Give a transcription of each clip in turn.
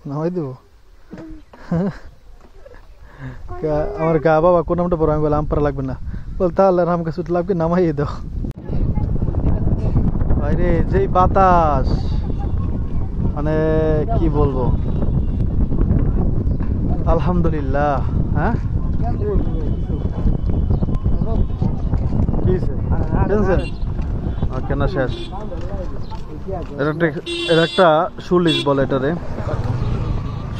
নামাই দেব আমার গা বাবা কোন নামটা পড়ো আমি বলে আম পারা লাগবে না বল তাহলে আম গাছ লাগবে নামাই দাও বাইরে যেই বাতাস মানে কি বলবো আলহামদুলিল্লাহ হ্যাঁ কেনা শেষ এটা একটা সুলিজ বলে এটারে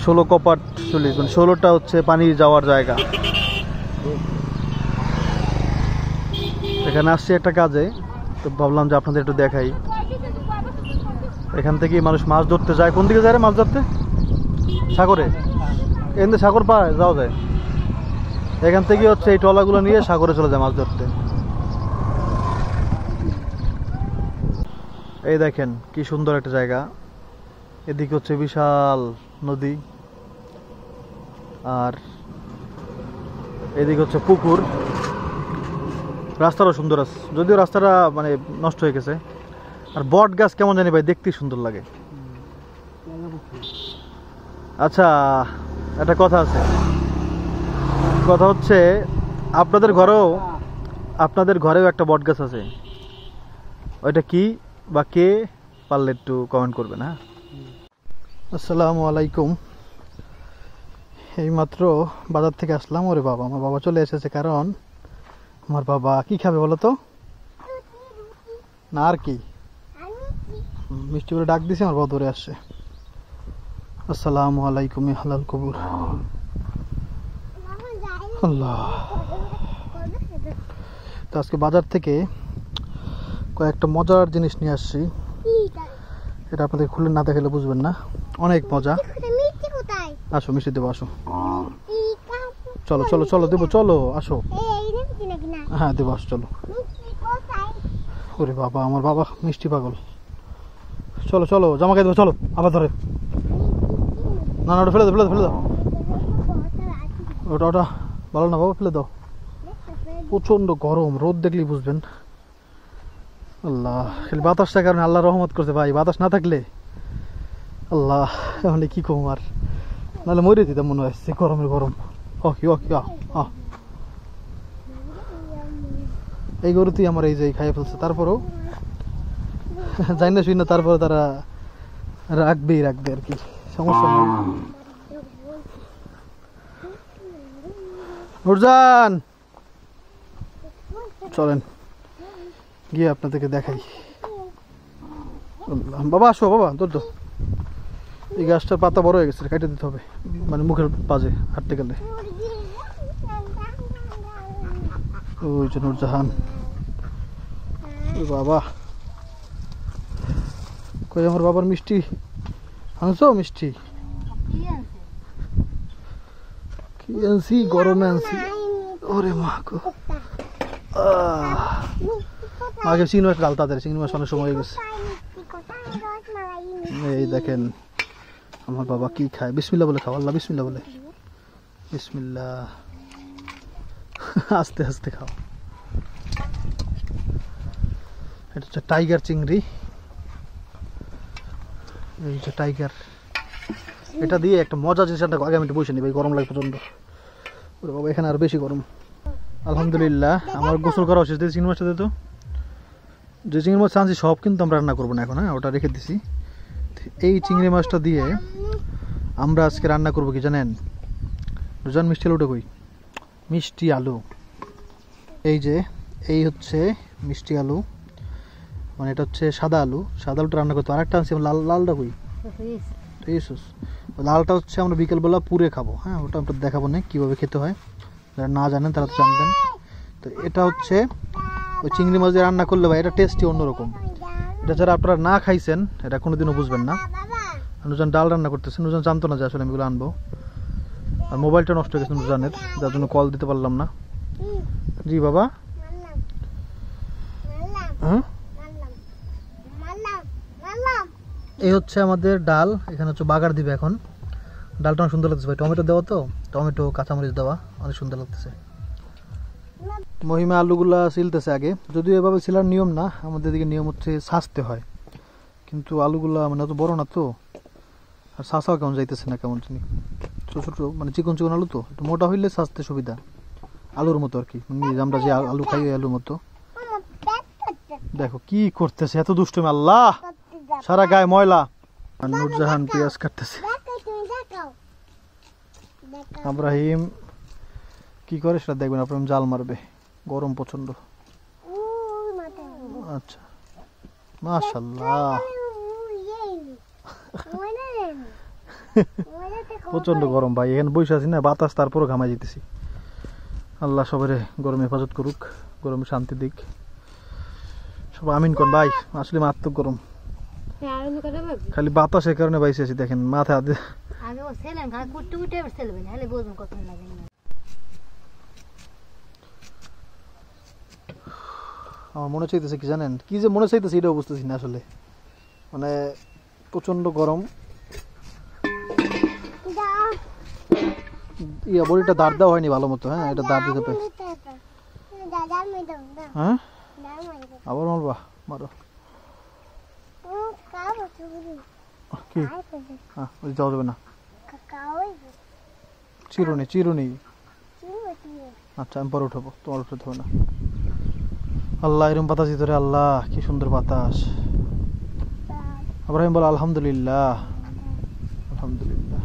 16 কপাট সুলিজ মানে 16টা হচ্ছে পানি যাওয়ার জায়গা এখানে আসছি একটা কাজে তো ভাবলাম যে আপনাদের একটু দেখাই এখান থেকে মানুষ মাছ ধরতে যায় কোন দিকে যায় রে মাছ ধরতে সাগরে এখান সাগর পায় যাওয়া যায় এখান থেকে হচ্ছে এই ট্রলাগুলো নিয়ে সাগরে চলে যায় মাছ ধরতে এই দেখেন কি সুন্দর একটা জায়গা এদিকে হচ্ছে বিশাল নদী আর এদিকে হচ্ছে পুকুর রাস্তাটাও সুন্দর আছে যদিও রাস্তাটা মানে নষ্ট হয়ে গেছে আর বট গাছ কেমন জানি ভাই দেখতেই সুন্দর লাগে আচ্ছা একটা কথা আছে কথা হচ্ছে আপনাদের ঘরেও একটা বট গাছ আছে ওইটা কি বা কে পারলে একটু কমেন্ট করবেন হ্যাঁ আসসালামু আলাইকুম এইমাত্র বাজার থেকে আসলাম ওরে বাবা আমার বাবা চলে এসেছে কারণ আমার বাবা কি খাবে বলো তো না আর কি মিষ্টি করে ডাক দিছে আমার বাবা ধরে আসছে আসসালামু আলাইকুম হালাল কবুর আল্লাহ তো আজকে বাজার থেকে কয়েকটা মজার জিনিস নিয়ে আসছি এটা আপনাদের খুলে না দেখালে বুঝবেন না অনেক মজা আসো মিষ্টি দেবো আসো চলো চলো চলো দেবো চলো আসো হ্যাঁ দেবো আসো চলো ওরে বাবা আমার বাবা মিষ্টি পাগল চলো চলো জামা খাই দেবো চলো আবার ধরে না না ওটা ফেলে দাও ফেলে দাও ফেলে দাও ওটা ওটা ভালো না বাবা ফেলে দাও প্রচন্ড গরম রোদ দেখলেই বুঝবেন আল্লাহ খালি বাতাসটার কারণে আল্লাহ রহমত করছে ভাই বাতাস না থাকলে আল্লাহ মানে কি কম আর নাহলে মরে দিতাম মনে হয় গরমের গরম এই গরুতেই আমার এই যে খাইয়ে ফেলছে তারপরেও যাই না শুই না তারপরে তারা রাখবে আর কি সমস্যা নেই নুরজান চলেন গিয়ে আপনাদেরকে দেখাই বাবা আসো বাবা ধরতো এই গাছটার পাতা বড় হয়ে গেছে কেটে দিতে হবে মানে মুখের পাজে হাঁটতে গেলে ওই যে নুরজাহান বাবা কই আমার বাবার মিষ্টি আনছো মিষ্টি কি আনছি গরমে আনছি ওরে মা গো আগে চিংড়ি মাছ ডাল তাদের চিংড়ি মাছ অনেক সময় হয়ে গেছে এই দেখেন আমার বাবা কি খায় বিসমিল্লাহ বলে খাও আল্লাহ বিসমিল্লাহ বলে বিসমিল্লাহ আস্তে আস্তে খাও এটা হচ্ছে টাইগার চিংড়ি এই যে টাইগার এটা দিয়ে একটা মজা জিনিস আগে আমি একটু বসে নিই ভাই গরম লাগে প্রচন্ড ওরে বাবা এখানে আর বেশি গরম আলহামদুলিল্লাহ আমার গোসল করা শেষ চিংড়ি মাছটা দিত যে চিংড়ি মাছ আনছি সব কিন্তু আমরা রান্না করবো না এখন হ্যাঁ ওটা রেখে দিছি এই চিংড়ি মাছটা দিয়ে আমরা আজকে রান্না করবো কি জানেন রোজান মিষ্টি আলুটা কই মিষ্টি আলু এই যে এই হচ্ছে মিষ্টি আলু মানে এটা হচ্ছে সাদা আলুটা রান্না করতে আরেকটা আনছি লালটা কই লালটা হচ্ছে আমরা বিকেলবেলা পুরে খাবো হ্যাঁ ওটা আমরা দেখাবো না কীভাবে খেতে হয় যারা না জানেন তারা তো জানবেন তো এটা হচ্ছে ওই চিংড়ি মাছ দিয়ে রান্না করলে ভাই এটা টেস্টই অন্যরকম এটা যারা আপনারা না খাইছেন এটা কোনোদিনও বুঝবেন না নুরজান ডাল রান্না করতেছেন নুরজান জানতো না যে আসলে আমি এগুলো আনবো আর মোবাইলটা নষ্ট হয়ে গেছে নুরজানের যার জন্য কল দিতে পারলাম না জি বাবা হ্যাঁ এই হচ্ছে আমাদের ডাল এখানে হচ্ছে বাগার দিবে এখন ডালটা অনেক সুন্দর লাগতেছে ভাই টমেটো দেওয়া তো টমেটো কাঁচামরিচ দেওয়া অনেক সুন্দর লাগতেছে মহিমা আলুগুলা ছিলতেছে আগে যদিও এভাবে ছিলার নিয়ম না আমাদের দিকে নিয়ম হচ্ছে ছাঁচতে হয় কিন্তু আলুগুলা মানে অত বড় না তো, আর শাঁসাও কেমন যাইতেছে না, কেমন জানি ছোট ছোট মানে চিকন চিকন আলু তো, একটু মোটা হইলে শাঁসতে সুবিধা, আলুর মতো আর কি, মানে আমরা যে আলু খাই ওই আলুর মতো। দেখো কি করতেছে, এত দুষ্টুমি, আল্লাহ সারা গায়ে ময়লা। আর নূরজাহান পেঁয়াজ কাটতেছে। আব্রাহিম কি করে সেটা দেখবেন, আব্রাহিম জাল মারবে, গরম প্রচন্ড। আচ্ছা মাশাআল্লাহ প্রচন্ড গরম ভাই, এখানে বসে আছি না, বাতাস তারপরও ঘামাই যেতেছি। আল্লাহ সবারে গরমে হেফাজত করুক, গরমে শান্তি দিক, সব আমিন কোন ভাই। আসলে মারাত্মক গরম, খালি বাতাসের কারণে বাইসে আছি, দেখেন মাথা হাতে। আমার মনে চাইতেছে কি জানেন, কি যে মনে চাইতেছে এটাও বুঝতেছি না আসলে, মানে প্রচন্ড গরম। ইয়া বড়িটা দাঁড় দেওয়া হয়নি ভালো মতো, হ্যাঁ এটা দাঁড় দিতে পারে। হ্যাঁ আবার মারবা, মারো। কি হ্যাঁ ওই যাওয়া যাবে না, চিরুনি চিরুনি। আচ্ছা আমি পরে উঠাবো, তোমার উঠাতে হবে না। আল্লাহ এরকম বাতাস ধরে, আল্লাহ কি সুন্দর বাতাস। আব্রাহিম বল আলহামদুলিল্লাহ, আলহামদুলিল্লাহ,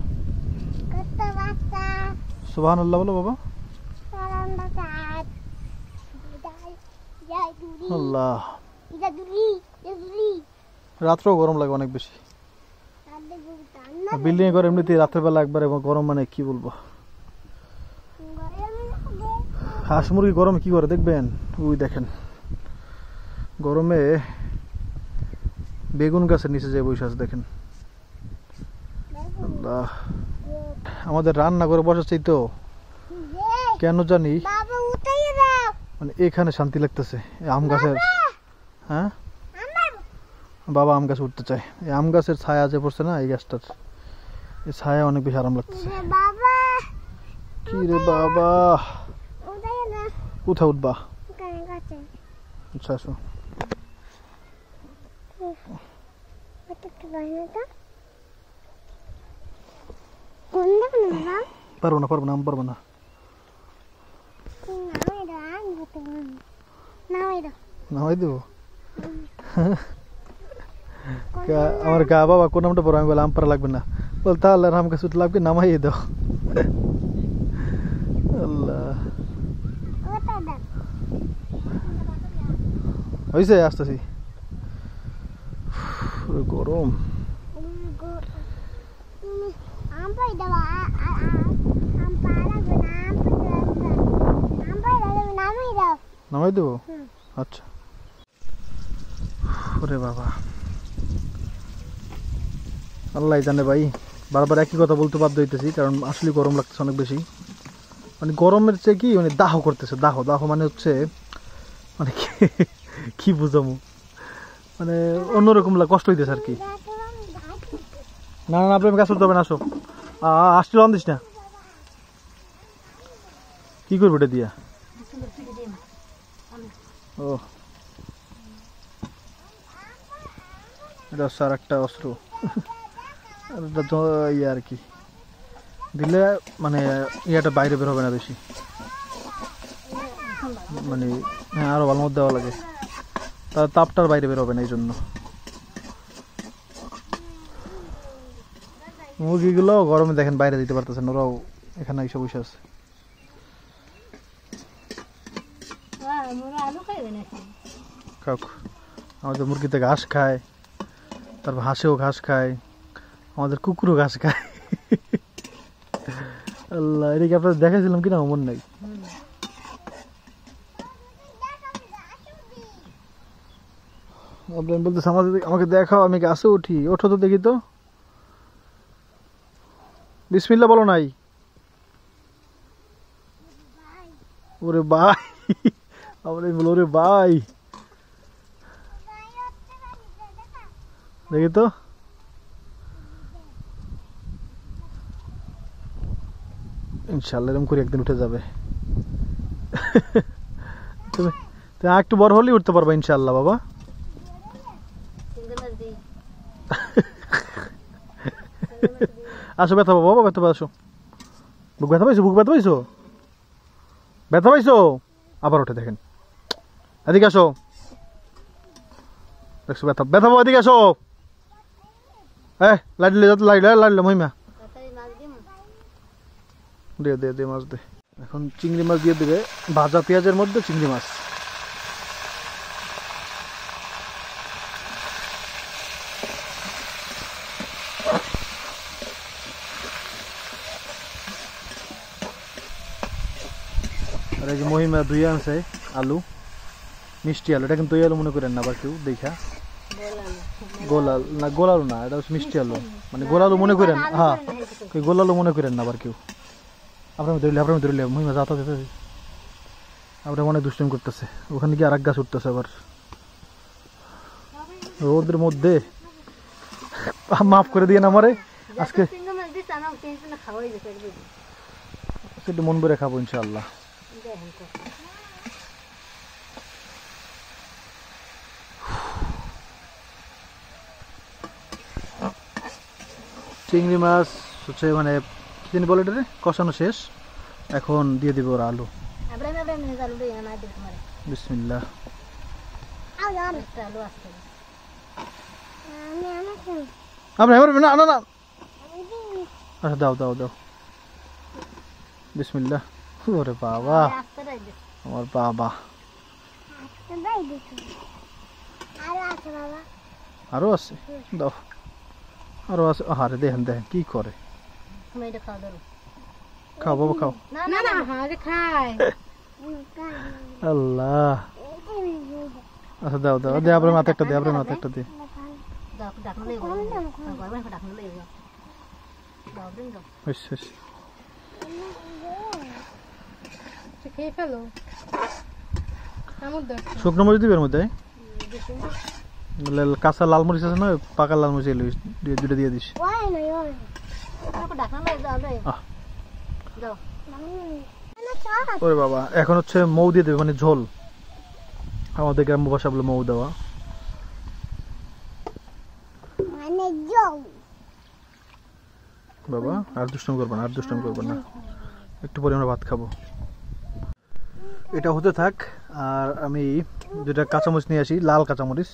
সুবহানাল্লাহ বলো বাবা। আল্লাহ রাত্রেও গরম লাগে অনেক বেশি, বিল্ডিং এ ঘর এমনিতে রাতের বেলা একবার গরম, মানে কি বলবো। হাঁস মুরগি গরমে কি করে দেখবেন, ওই দেখেন গরমে বেগুন গাছের নিচে যে বসে আছে দেখেন। আল্লাহ আমাদের রান্না করে বসাচ্ছি তো কেন জানি মানে এখানে শান্তি লাগতেছে, আম গাছের। হ্যাঁ বাবা আম গাছে উঠতে চায়, এই আম গাছের ছায়া যে পড়ছে না, এই গাছটার এই ছায়া অনেক বেশি আরাম লাগতেছে। কি রে বাবা, কোথায় উঠবা? আচ্ছা আসো। পারবো না, পারবো না, আমি পারবো না। নামাই দেবো আমার গা বাবা কোন নামটা পড়ো, আমি বলে আম পারা লাগবে না, বল তাহলে আম গাছ উঠে লাগবে, নামাই দাও। আল্লাহ হয়েছে, আসতেছি। গরম নামাই দেবো, আচ্ছা। ওরে বাবা আল্লাহ জানে ভাই, বারবার একই কথা বলতে বাধ্য হইতেছি, কারণ আসলে গরম লাগতেছে অনেক বেশি, মানে গরমের চেয়ে কি মানে দাহ করতেছে, দাহ দাহ মানে হচ্ছে মানে কি বুঝামো, মানে অন্যরকম কষ্ট হইতেছে আর কি। না না আপনি গাছ উঠতে হবে না, আসো আসলে দিস না, কি করবো এটা দিয়া? ও এটা হচ্ছে আর একটা অস্ত্র, ইয়ে আর কি দিলে মানে ইয়াটা বাইরে বের হবে না বেশি, মানে হ্যাঁ আরো ভালো মতো দেওয়া লাগে, তার তাপটার বাইরে বের হবে না, এই জন্য। মুরগিগুলো গরমে দেখেন বাইরে দিতে পারতেছে না, ওরাও এখানে এসে বসে আছে। খাক আমাদের মুরগিতে ঘাস খায়, তারপর হাঁসেও ঘাস খায়, আমাদের কুকুরও ঘাস খায়। আল্লাহ এদিকে আপনাদের দেখাইছিলাম কিনা মন নাই। আপনি বলতেছে আমাকে দেখাও, আমি গাছে উঠি, ওঠো তো দেখি তো, বিসমিল্লাহ বলো নাই। ওরে ভাই আমরা বলো ওরে ভাই, দেখি তো ইনশাল্লাহ এরকম করে একদিন উঠে যাবে। তুমি একটু বড় হলেই উঠতে পারবা ইনশাল্লাহ বাবা। আসো ব্যথা পাবো বাবা, ব্যথা পাবো, আসো। বুক ব্যথা পাইছো, বুক ব্যথা পাইছো, ব্যথা পাইছো? আবার ওঠে দেখেন। এদিকে আসো, দেখছো ব্যথা, ব্যথা পাবো, এদিকে আসো। লাইটলে লাইটলে লাইটলে মহিমা দে দে দে মাছ দে। এখন চিংড়ি মাছ দিয়ে দেবে ভাজা পেঁয়াজের মধ্যে চিংড়ি মাছ। আর এই যে মহিমা ধুয়ে আনছে আলু, মিষ্টি আলু। এটা কিন্তু এই আলু মনে করেন না আবার কেউ দেখা, গোলাল না, গোলালু না, এটা হচ্ছে মিষ্টি আলু, মানে গোলালু মনে করেন। হ্যাঁ, গোলালু মনে করেন না আবার কেউ। আপনার ধরলে মহিমা যাতা যেতে আমরা মনে দুষ্টুমি করতেছে। ওখানে গিয়ে আর এক গাছ উঠতেছে আবার রোদের মধ্যে। মাফ করে দিয়ে না আমারে, আজকে একটু মন ভরে খাবো ইনশাআল্লাহ। চিংড়ি মাছ হচ্ছে মানে কি জানি বলে এটা, কষানো শেষ, এখন দিয়ে দিব ওর আলু। বিসমিল্লাহ। না না না, আচ্ছা দাও দাও দাও, বিসমিল্লাহ। ওরে বাবা, আমার বাবা। আরো আছে, দাও আরো আছে। আরে দেখেন দেখেন কি করে। খাও বাবা খাও। আল্লাহ, আচ্ছা দাও দাও, দে আপনার মাথা একটা, দে আপনার মাথা একটা, দে। শুকনো মরিচ দিবে এর মধ্যে, কাঁচা লাল মরিচ আছে না, পাকা লাল মরিচ দুটো দিয়ে দিস। ওরে বাবা, এখন হচ্ছে মৌ দিয়ে দেবে, মানে ঝোল, আমাদের গ্রাম্য ভাষা বলে মৌ দেওয়া। বাবা আর দুষ্টম করবো না, আর দুষ্টম করবো না, একটু পরে আমরা ভাত খাবো। এটা হতে থাক, আর আমি দুটা কাঁচামরিচ নিয়ে আসি, লাল কাঁচামরিচ,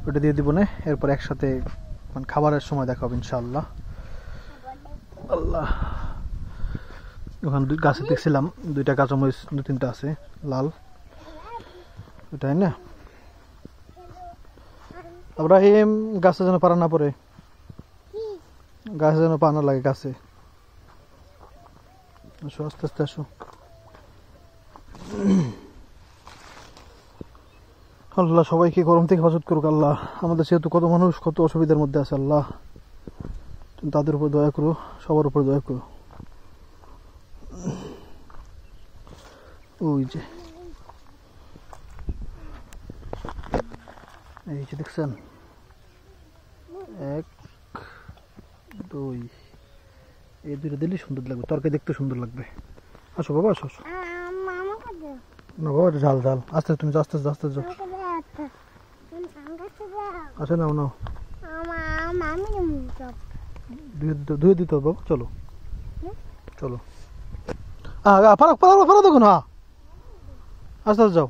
ওটা দিয়ে দিব না, এরপর একসাথে মানে খাবারের সময় দেখা হবে ইনশাআল্লাহ। আল্লাহ, ওখানে গাছে দেখছিলাম দুইটা কাঁচামরিচ, দু তিনটা আছে লাল, ওটাই না। ইব্রাহিম, গাছে যেন পারা না পড়ে, গাছে যেন পা না লাগে গাছে। আসো আস্তে আস্তে আসো। আল্লাহ সবাইকে গরম থেকে হেফাজত করুক আল্লাহ। আমাদের যেহেতু কত মানুষ কত অসুবিধার মধ্যে আছে, আল্লাহ তাদের উপর দয়া করো, সবার উপর দয়া করো। ওই যে এই যে দেখছেন, 1 2, এই দুটো দিলে সুন্দর লাগবে, তরকারি দেখতে সুন্দর লাগবে। আসো বাবা, আসো আসো। না বাবা, ঝাল ঝাল, আস্তে তুমি আস্তে আস্তে আস্তে যাও। আচ্ছা নাও নাও, ধুয়ে দিতে হবে বাবা, চলো চলো। ফারাক ফারাক ফারাক দেখুন, হ্যাঁ আস্তে আস্তে যাও।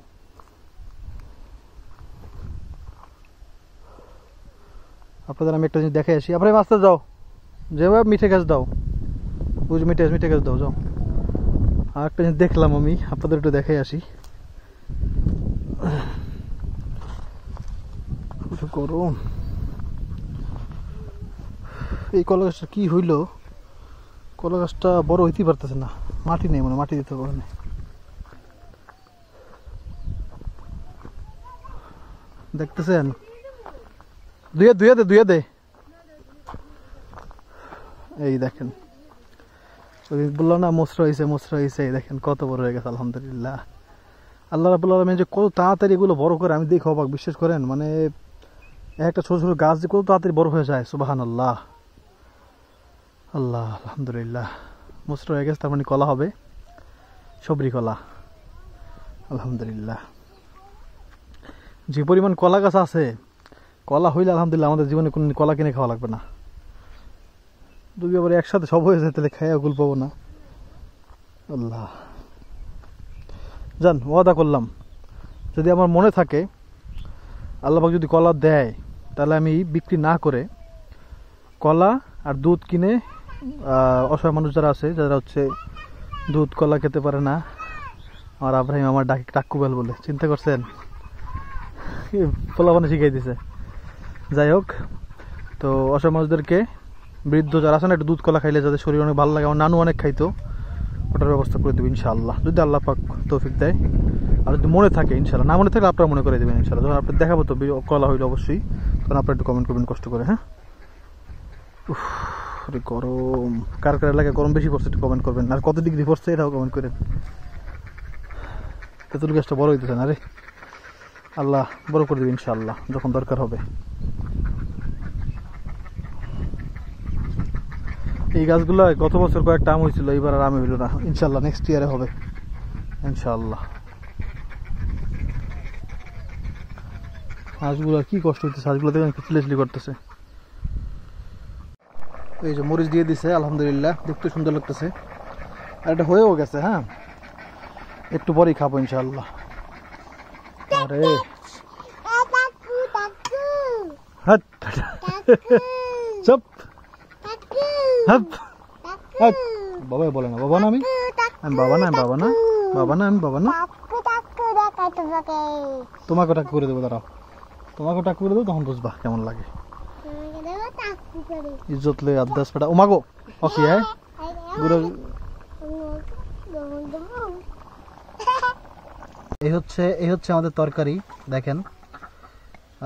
আপনাদের আমি একটা জিনিস দেখে আসি, আপনার আস্তে যাও, যেভাবে মিঠে গাছ দাও, বুঝ মিঠে মিঠে গাছ দাও, যাও। আর একটা জিনিস দেখলাম আমি, আপনাদের একটু দেখে আসি। গরম, এই কলা গাছটা কি হইলো, কলা গাছটা বড় হইতে পারতেছে না, মাটি নেই, মানে মাটি দিতে পারে না। দেখতেছেন, ধুয়ে ধুয়ে দে, ধুয়ে দে। এই দেখেন, বললো না মোসরা হয়েছে, মোসরা হয়েছে, দেখেন কত বড় হয়ে গেছে আলহামদুলিল্লাহ। আল্লাহ রাব্বুল আলামিন যে কত তাড়াতাড়ি এগুলো বড় করে, আমি দেখে অবাক, বিশ্বাস করেন। মানে একটা ছোট ছোট গাছ যে কত তাড়াতাড়ি বড় হয়ে যায়, সুবহানাল্লাহ। আল্লাহ আলহামদুলিল্লাহ, মোসরা হয়ে গেছে, তার মানে কলা হবে, সবরি কলা, আলহামদুলিল্লাহ। যে পরিমাণ কলা গাছ আছে, কলা হইলে আলহামদুলিল্লাহ আমাদের জীবনে কোনো কলা কিনে খাওয়া লাগবে না, যদি আবার একসাথে সব হয়ে যায় তাহলে খাইয়া গুল পাবো না। আল্লাহ, জান ওয়াদা করলাম যদি আমার মনে থাকে আল্লাহ পাক যদি কলা দেয় তাহলে আমি বিক্রি না করে কলা আর দুধ কিনে অসহায় মানুষ যারা আছে, যারা হচ্ছে দুধ কলা খেতে পারে না, আর আব্রাহিম আমার ডাকে টাক্কুবেল বলে, চিন্তা করছেন? পোলাপানে শিখাই দিছে। যাই হোক, তো অসহায় মানুষদেরকে, বৃদ্ধ যারা আছে না, একটু দুধ কলা খাইলে যাদের শরীর অনেক ভালো লাগে, আমার নানু অনেক খাইতো, ওটার ব্যবস্থা করে দেবো ইনশাআল্লাহ, যদি আল্লাহ পাক তৌফিক দেয়। আর যদি মনে থাকে ইনশাআল্লাহ, না মনে থাকলে আপনারা মনে করে দেবেন ইনশাআল্লাহ। যখন আপনি দেখাবো তো কলা হইলে অবশ্যই, তখন আপনারা একটু কমেন্ট করবেন কষ্ট করে। হ্যাঁ, উফ গরম, কার কার এলাকায় গরম বেশি পড়ছে একটু কমেন্ট করবেন, আর কত ডিগ্রি পড়ছে এটাও কমেন্ট করেন। তেঁতুল গাছটা বড় হইতেছে না রে, আল্লাহ বড় করে দেবে ইনশাআল্লাহ যখন দরকার হবে। এই গাছগুলো গত বছর কয়েকটা আম হয়েছিল, এইবার আর আম হইল না, ইনশাআল্লাহ নেক্সট ইয়ারে হবে ইনশাআল্লাহ। হাঁসগুলো কি কষ্ট হইতেছে, হাঁসগুলো দেখেন চিলেচিলি করতেছে। এই যে মরিচ দিয়ে দিছে, আলহামদুলিল্লাহ দেখতে সুন্দর লাগতেছে, আর এটা হয়েও গেছে। হ্যাঁ, একটু পরেই খাবো ইনশাআল্লাহ। আরে চুপ, বাবা বলে না, বাবা না, আমি বাবা না, আমি বাবা না, বাবা না, আমি বাবা না। তোমাকে টাক করে দেবো, দাঁড়াও, তোমাকে টাক করে দেবো, তখন বুঝবা কেমন লাগে। ইজ্জত লই আদাস পেটা ও মাগো, ওকে। হ্যাঁ, এই হচ্ছে আমাদের তরকারি, দেখেন।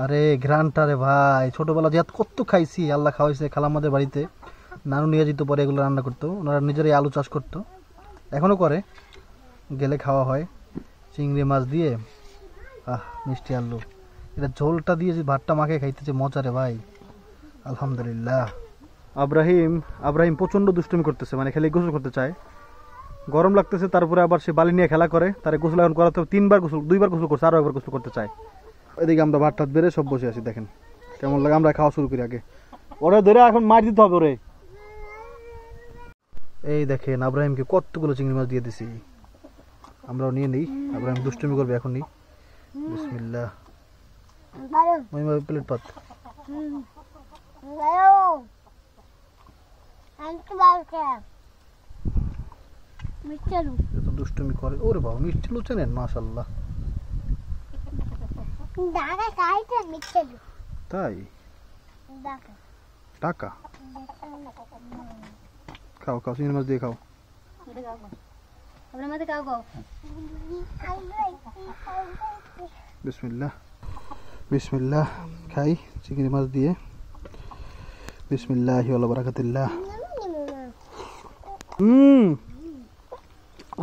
আরে ঘ্রানটা রে ভাই, ছোটবেলা যে কত খাইছি, আল্লাহ খাওয়াইছে। খালা আমাদের বাড়িতে নানু নিয়ে যেত, পরে এগুলো রান্না করতো, ওনারা নিজেরাই আলু চাষ করতো, এখনো করে, গেলে খাওয়া হয়। চিংড়ি মাছ দিয়ে মিষ্টি আলু, এটা ঝোলটা দিয়ে যে ভাতটা মাখে খাইতেছে, মজা রে ভাই, আলহামদুলিল্লাহ। আব্রাহিম প্রচন্ড দুষ্টুমি করতেছে, মানে খালি গোসল করতে চায়, গরম লাগতেছে, তারপরে আবার সে বালি নিয়ে খেলা করে, তার গোসল এখন করাতে 2বার গোসল করছে, আরো একবার গোসল করতে চায়। এদিকে আমরা ভাত টাত বেড়ে সব বসে আছি, দেখেন কেমন লাগে। আমরা খাওয়া শুরু করি আগে, ওরা ধরে এখন মার দিতে হবে ওরে। এই দেখেন আব্রাহিমকে কতগুলো চিংড়ি মাছ দিয়ে দিছি, আমরাও নিয়ে নিই। আব্রাহিম দুষ্টুমি করবে এখন। বিসমিল্লাহ, প্লেট পাত। দুষ্টুমি করে, ওরে বাবা মিষ্টি লু চেনেন, মাশাআল্লাহ। তাই টাকা খাও, খাও চিংড়ি মাছ দিয়ে খাও। বিসমিল্লাহ, বিসমিল্লাহ, খাই চিংড়ি মাছ দিয়ে। বিসমিল্লাহি ওয়া বারাকাতুল্লাহ।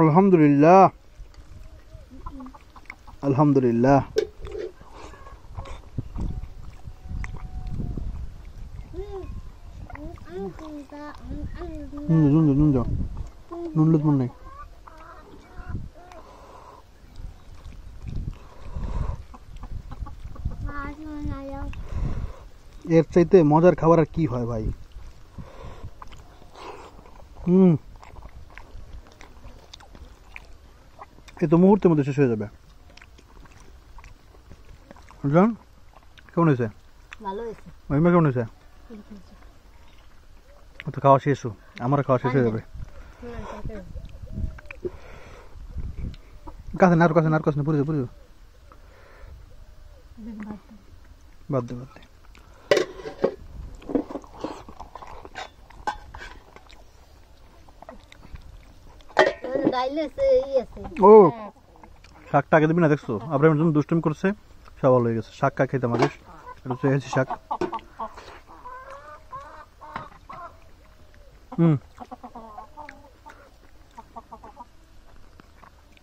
আলহামদুলিল্লাহ, আলহামদুলিল্লাহ। নুন যাও, নুন লুত মন নাই। এর চাইতে মজার খাবার আর কি হয় ভাই। এ তো মুহূর্তের মধ্যে শেষ হয়ে যাবে। কেমন হয়েছে? মহিমা কেমন হয়েছে? তো খাওয়া শেষ, আমার খাওয়া শেষ হয়ে যাবে। কাছে না, আর কাছে না, আর কাছে না, পুরো পুরো বাদ দে, বাদ দে। ও শাকটা আগে দিবি না, দেখছো আব্রাহিমের জন্য দুষ্টুমি করছে, সব ভালো হয়ে গেছে। শাক কা খেতাম আগে, এটা হচ্ছে শাক।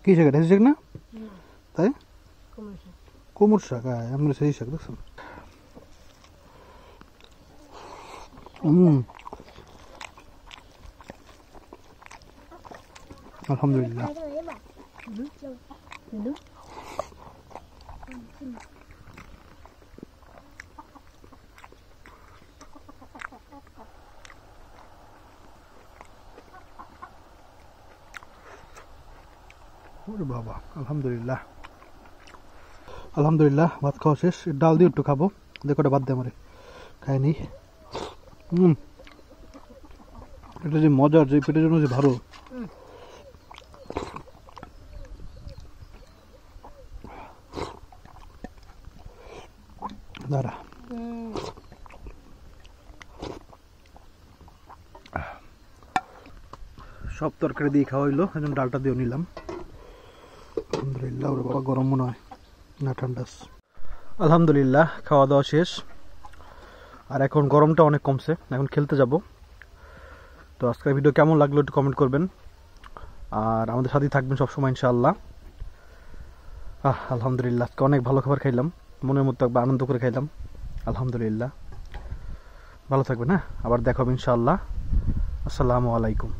কি শাক? এটা শাক না, তাই কুমড় শাক, আমরা সেই শাক দেখছো। আলহামদুলিল্লাহ। ওরে বাবা, আলহামদুলিল্লাহ আলহামদুলিল্লাহ। ভাত খাওয়া শেষ, ডাল দিয়ে একটু খাবো, দেখো ওটা বাদ দে আমারে খাইনি। এটা যে মজার, যে পেটের জন্য যে ভালো। দাঁড়া, সব তরকারি দিয়ে খাওয়া হইলো, এখন ডালটা দিয়ে নিলাম। আলহামদুলিল্লাহ। ওরে বাবা, গরম মনে হয় না ঠান্ডা? আলহামদুলিল্লাহ, খাওয়া দাওয়া শেষ, আর এখন গরমটা অনেক কমছে, এখন খেলতে যাব। তো আজকের ভিডিও কেমন লাগলো একটু কমেন্ট করবেন, আর আমাদের সাথেই থাকবেন সবসময় ইনশাআল্লাহ। আলহামদুলিল্লাহ, আজকে অনেক ভালো খাবার খাইলাম, মনের মতো একবার আনন্দ করে খাইলাম। আলহামদুলিল্লাহ, ভালো থাকবেন। আবার দেখা হবে ইনশাআল্লাহ। আসসালামু আলাইকুম।